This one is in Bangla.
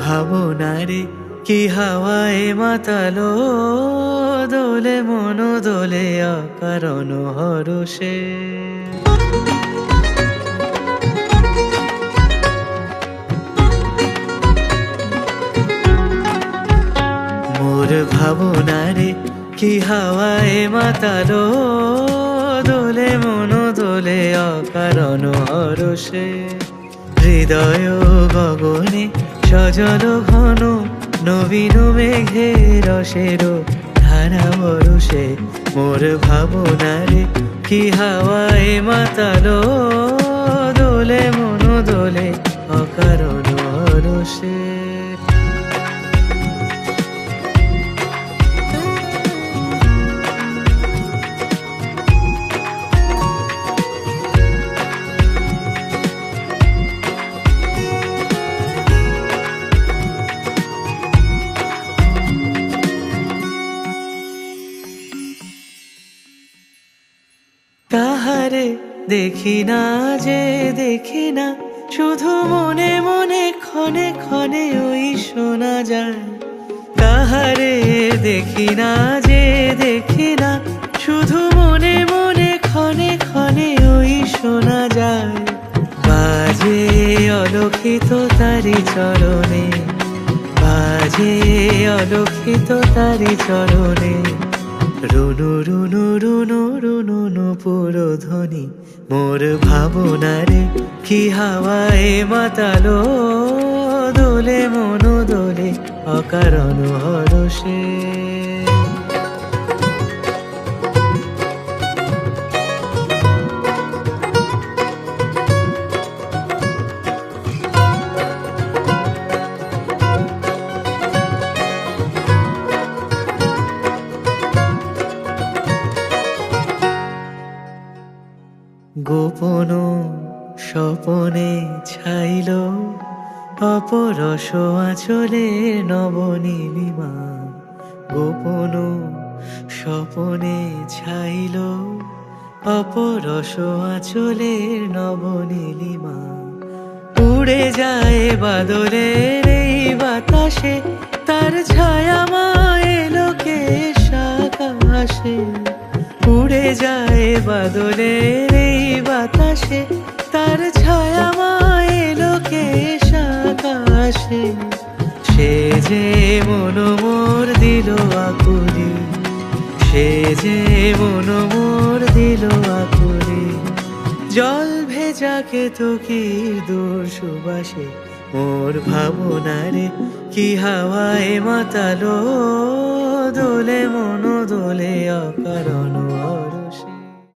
ভাবনারে কি হাওয়ায় মাতালো, দোলে মন দোলে অকারণ হরষে। মোর ভাবনারে কি হাওয়ায় মাতালো, দোলে মন দোলে অকারণ হরষে। হৃদয় গগনে সজল ঘন নবীন মেঘের রসের ধারা বরষে। মোর ভাবনারে কি হাওয়ায় মাতালো, দোলে মন দোলে অকারণ হরষে। কাহারে দেখি না যে দেখি না, শুধু মনে মনে ক্ষণে ক্ষণে ওই শোনা যায়। কাহারে দেখি না যে দেখি না, শুধু মনে মনে ক্ষণে ক্ষণে ওই শোনা যায়। বাজে অলক্ষিত তারি চরণে, বাজে অলক্ষিত তারি চরণে। রুনু রুনু রুনু রুনু নূপুর ধ্বনি। মোর ভাবনারে কি হাওয়ায় মাতালো, দোলে মন দোলে অকারণ হরষে। গোপন স্বপনে ছাইল অপরস আঁচলে নবনীলিমা। গোপন স্বপনে ছাইল অপরস আঁচলে নবনীলিমা। উড়ে যায় বাদলের এই বাতাসে, তার ছায়া মায়ে লোকেশ আকাশে। উড়ে যায় বাদলের এই বাতাসে, তার ছায়া মায়ে লোকেশ আকাশে। সে যে মন মোর দিল আকুলি, সে যে মন মোর দিল আকুলি। জল ভেজা কেতকীর দূর সুবাসে। মোর ভাবনারে কি হাওয়ায় মাতালো, দোলে মন দোলে অকারণ।